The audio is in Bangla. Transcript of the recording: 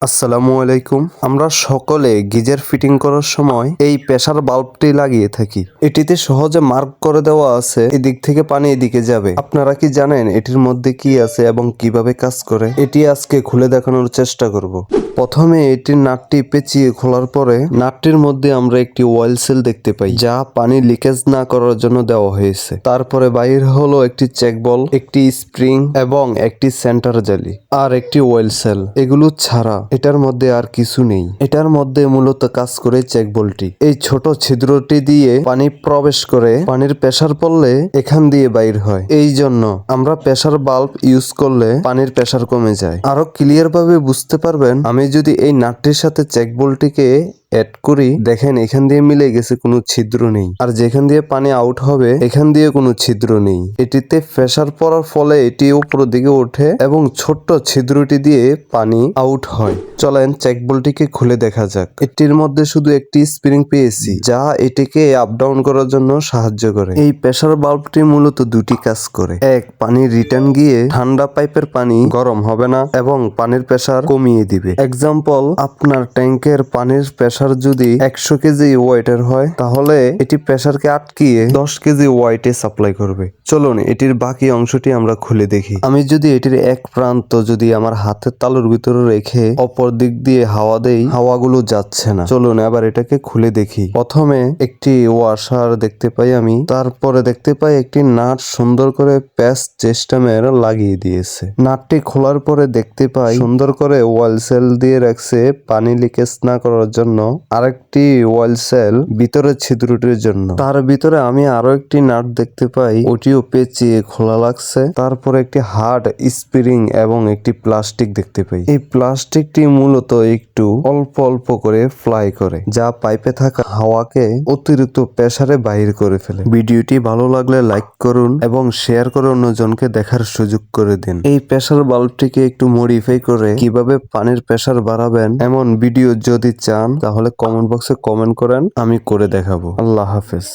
আসসালামু আলাইকুম। আমরা সকলে গিজার ফিটিং করার সময় এই প্রেসার বাল্বটি লাগিয়ে থাকি। এটিতে সহজে মার্ক করে দেওয়া আছে এদিক থেকে পানি এদিকে যাবে। আপনারা কি জানেন এটির মধ্যে কি আছে এবং কিভাবে কাজ করে? এটি আজকে খুলে দেখানোর চেষ্টা করব। প্রথমে এটির নাটটি পেঁচিয়ে খোলার পরে নাটটির মধ্যে আমরা একটি অয়েল সেল দেখতে পাই, যা পানি লিকেজ না করার জন্য দেওয়া হয়েছে। তারপরে বাইর হলো একটি চেক বল, একটি স্প্রিং এবং একটি সেন্টার জালি আর একটি অয়েল সেল। এগুলো ছাড়া এটার মধ্যে আর কিছু নেই। এটার মধ্যে মূলত কাজ করে চেক বলটি। এই ছোট ছিদ্রটি দিয়ে পানি প্রবেশ করে পানির প্রেসার পড়লে এখান দিয়ে বাইর হয়। এই জন্য আমরা প্রেসার বাল্ব ইউজ করলে পানির প্রেসার কমে যায়। আরো ক্লিয়ার ভাবে বুঝতে পারবেন আমি যদি এই নাটটির সাথে চেক বলটিকে অ্যাড করি। দেখেন এখান দিয়ে মিলে গেছে, কোনো ছিদ্র নেই। আর যেখান দিয়ে পানি আউট হবে এখান দিয়ে কোনো ছিদ্র নেই। এটিতে প্রেসার পড়ার ফলে এটি উপরের দিকে ওঠে এবং ছোট্ট ছিদ্রটি দিয়ে পানি আউট হয়। চলেন চেক বলটিকে খুলে দেখা যাক। এটির মধ্যে শুধু একটি স্প্রিং পেয়েছি, যা এটিকে আপ ডাউন করার জন্য সাহায্য করে। এই প্রেসার বাল্বটি মূলত দুটি কাজ করে। এক, পানির রিটার্ন গিয়ে ঠান্ডা পাইপের পানি গরম হবে না এবং পানির প্রেসার কমিয়ে দিবে। এক্সাম্পল, আপনার ট্যাঙ্কের পানির প্রেসার যদি 100 কেজি ওয়েটের হয়, তাহলে এটি প্রেসারকে আটকিয়ে 10 কেজি ওয়েটে সাপ্লাই করবে। চলুন এটির বাকি অংশটি আমরা খুলে দেখি। আমি যদি এটির এক প্রান্ত যদি আমার হাতের তালুর ভিতরে রেখে অপর দিক দিয়ে হাওয়া দেই, হাওয়াগুলো যাচ্ছে না। চলুন এবার এটাকে খুলে দেখি। প্রথমে একটি ওয়াশার দেখতে পাই আমি, তারপরে দেখতে পাই একটি নাট সুন্দর করে প্যাচ সিস্টেমের লাগিয়ে দিয়েছে। নাটটি খোলার পরে দেখতে পাই সুন্দর করে ওয়াল সেল দিয়ে রাখছে পানি লিকেজ না করার জন্য, আরেকটি ওয়াল সেল ভিতরের ছিদ্রটির জন্য। তার ভিতরে আমি আরো একটি নাট দেখতে পাই, ওটিও পেঁচিয়ে খোলা লাগছে। তারপরে একটি হার্ড স্প্রিং এবং একটি প্লাস্টিক দেখতে পাই। এই প্লাস্টিকটি মূলত একটু অল্প অল্প করে ফ্লাই করে, যা পাইপে থাকা হাওয়াকে অতিরিক্ত প্রেসারে বাহির করে ফেলে। ভিডিওটি ভালো লাগলে লাইক করুন এবং শেয়ার করে অন্যজনকে দেখার সুযোগ করে দিন। এই প্রেসার বাল্বটিকে একটু মডিফাই করে কিভাবে পানির প্রেসার বাড়াবেন এমন ভিডিও যদি চান, তাহলে কমেন্ট বক্সে কমেন্ট করেন, আমি করে দেখাবো। আল্লাহ হাফেজ।